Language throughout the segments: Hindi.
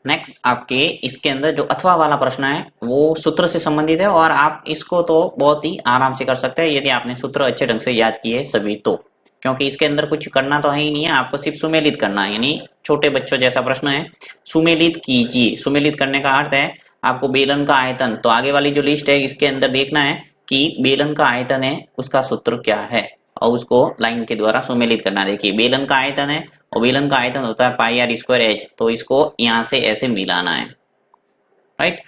नेक्स्ट आपके इसके अंदर जो अथवा वाला प्रश्न है वो सूत्र से संबंधित है और आप इसको तो बहुत ही आराम से कर सकते हैं यदि आपने सूत्र अच्छे ढंग से याद किए सभी तो, क्योंकि इसके अंदर कुछ करना तो है ही नहीं है, आपको सिर्फ सुमेलित करना है, यानी छोटे बच्चों जैसा प्रश्न है। सुमेलित कीजिए, सुमेलित करने का अर्थ है आपको बेलन का आयतन, तो आगे वाली जो लिस्ट है इसके अंदर देखना है कि बेलन का आयतन है उसका सूत्र क्या है और उसको लाइन के द्वारा सुमेलित करना। देखिए बेलन का आयतन है और बेलन का आयतन होता है पाई आर स्क्वायर एच, तो इसको यहाँ से ऐसे मिलाना है, राइट।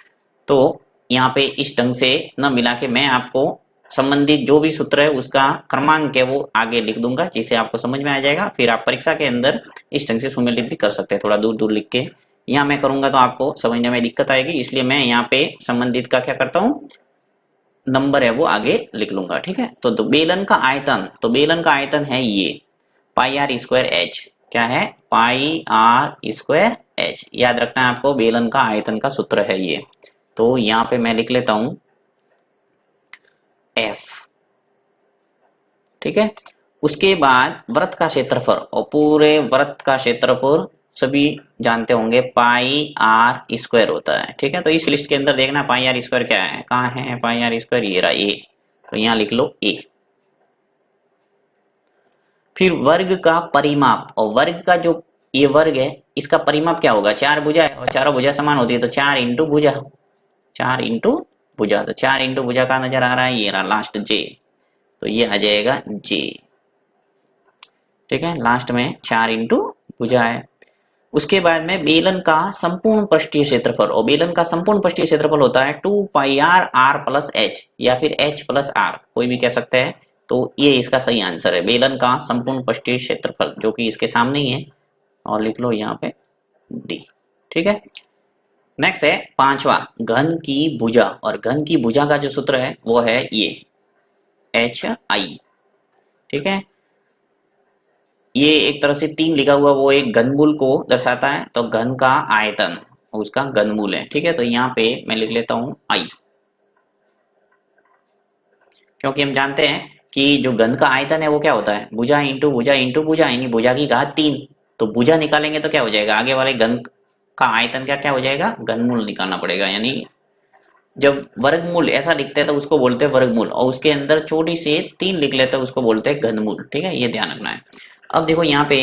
तो यहाँ पे इस ढंग से न मिला के मैं आपको संबंधित जो भी सूत्र है उसका क्रमांक है वो आगे लिख दूंगा जिसे आपको समझ में आ जाएगा, फिर आप परीक्षा के अंदर इस ढंग से सुमेलित भी कर सकते हैं, थोड़ा दूर दूर लिख के। यहाँ मैं करूंगा तो आपको समझने में दिक्कत आएगी, इसलिए मैं यहाँ पे संबंधित का क्या करता हूँ, नंबर है वो आगे लिख लूंगा, ठीक है। तो बेलन का आयतन, तो बेलन का आयतन है ये पाई आर स्क्वायर एच, क्या है पाई आर स्क्वायर एच, याद रखना है आपको, बेलन का आयतन का सूत्र है ये। तो यहाँ पे मैं लिख लेता हूं एफ, ठीक है। उसके बाद वृत्त का क्षेत्रफल, और पूरे वृत्त का क्षेत्रफल सभी जानते होंगे पाई आर स्क्वायर होता है, ठीक है। तो इस लिस्ट के अंदर देखना पाई आर स्क्वायर क्या है, कहाँ है पाई आर स्क्वायर, ये रहा ए, तो यहाँ लिख लो ए। फिर वर्ग का परिमाप, और वर्ग का जो ये वर्ग है इसका परिमाप क्या होगा, चार भुजा है और चारों भुजा समान होती है, तो 4 इंटू भुजा, 4 इंटू भुजा, तो 4 इंटू भुजा का नजर आ रहा है, ये रहा लास्ट जे, तो ये आ जाएगा जे, ठीक है। लास्ट में 4 इंटू भुजा है। उसके बाद में बेलन का संपूर्ण पृष्ठीय क्षेत्रफल, और बेलन का संपूर्ण पृष्ठीय क्षेत्रफल होता है 2 पाई आर आर प्लस एच, या फिर एच प्लस आर, कोई भी कह सकते हैं। तो ये इसका सही आंसर है, बेलन का संपूर्ण पृष्ठीय क्षेत्रफल, जो कि इसके सामने ही है, और लिख लो यहाँ पे डी, ठीक है। नेक्स्ट है पांचवा, घन की भुजा, और घन की भुजा का जो सूत्र है वो है ये एच आई, ठीक है। ये एक तरह से 3 लिखा हुआ वो एक घनमूल को दर्शाता है, तो घन का आयतन उसका घनमूल है, ठीक है। तो यहाँ पे मैं लिख लेता हूं आई, क्योंकि हम जानते हैं कि जो घन का आयतन है वो क्या होता है, भुजा इंटू भुजा इंटू भुजा, यानी भुजा की घात 3, तो भुजा निकालेंगे तो क्या हो जाएगा, आगे वाले घन का आयतन क्या क्या हो जाएगा, घनमूल निकालना पड़ेगा। यानी जब वर्गमूल ऐसा लिखते हैं तो उसको बोलते हैं वर्गमूल, और उसके अंदर छोटी से 3 लिख लेते हैं उसको बोलते हैं घनमूल, ठीक है, ये ध्यान रखना है। अब देखो यहाँ पे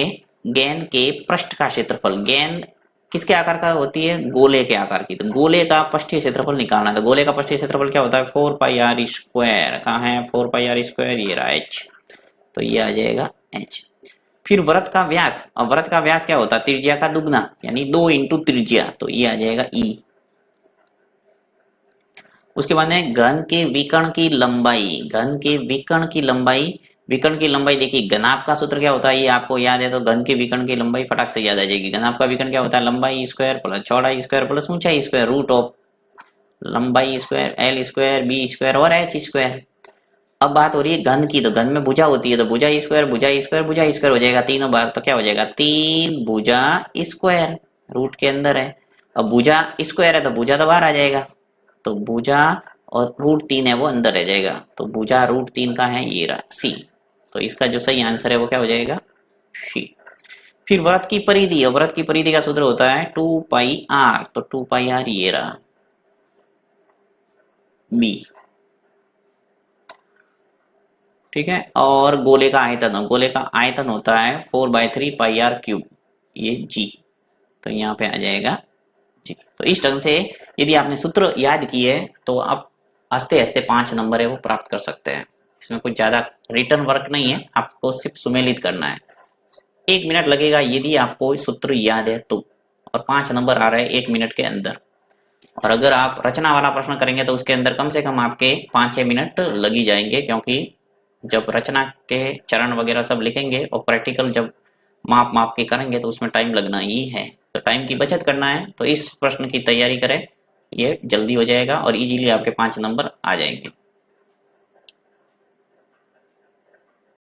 गेंद के पृष्ठ का क्षेत्रफल, गेंद किसके आकार का होती है, गोले के आकार की, तो गोले का पृष्ठीय क्षेत्रफल निकालना है, तो गोले का पृष्ठीय क्षेत्रफल क्या होता है 4 पाई आर स्क्वायर, कहाँ है 4 पाई आर स्क्वायर, ये रहा एच, तो ये आ जाएगा एच। फिर वृत्त का व्यास, और वृत्त का व्यास क्या होता है, त्रिज्या का दुगना, यानी 2 इंटू त्रिज्या, तो ये आ जाएगा ई। उसके बाद में घन के विकर्ण की लंबाई, घन के विकर्ण की लंबाई, विकर्ण की लंबाई देखिए घनाभ का सूत्र क्या होता है ये आपको याद है, तो घन के विकर्ण की लंबाई फटाक से याद आ जाएगी। घनाभ का विकर्ण क्या होता है, लंबाई स्क्वायर प्लस चौड़ाई स्क्वायर प्लस ऊंचाई स्क्वायर, रूट ऑफ लंबाई square L square B square और एच स्क्वायर। अब बात हो रही है घन की, तो घन में भुजा होती है, तो भुजा स्क्वायर भुजा स्क्वायर भुजा स्क्वायर हो जाएगा तीनों बार, तो क्या हो जाएगा 3 भुजा स्क्वायर, रूट के अंदर है। अब भुजा स्क्वायर है तो भुजा तो बाहर आ जाएगा, तो भुजा और रूट 3 है वो अंदर रह जाएगा, तो भुजा रूट 3 का है ये रहा सी, तो इसका जो सही आंसर है वो क्या हो जाएगा सी। फिर वृत्त की परिधि, और वृत्त की परिधि का सूत्र होता है 2 पाई आर, तो 2 पाई आर ये रहा बी, ठीक है। और गोले का आयतन, गोले का आयतन होता है 4/3 पाई आर क्यूब, ये जी, तो यहाँ पे आ जाएगा जी। तो इस ढंग से यदि आपने सूत्र याद किए तो आप हंसते हंसते 5 नंबर है वो प्राप्त कर सकते हैं। इसमें कुछ ज्यादा रिटर्न वर्क नहीं है, आपको सिर्फ सुमेलित करना है, 1 मिनट लगेगा यदि आपको सूत्र याद है तो, और 5 नंबर आ रहे हैं 1 मिनट के अंदर। और अगर आप रचना वाला प्रश्न करेंगे तो उसके अंदर कम से कम आपके 5-6 मिनट लग ही जाएंगे, क्योंकि जब रचना के चरण वगैरह सब लिखेंगे और प्रैक्टिकल जब माप के करेंगे तो उसमें टाइम लगना ही है, तो टाइम की बचत करना है, तो इस प्रश्न की तैयारी करें, ये जल्दी हो जाएगा और इजीली आपके 5 नंबर आ जाएंगे।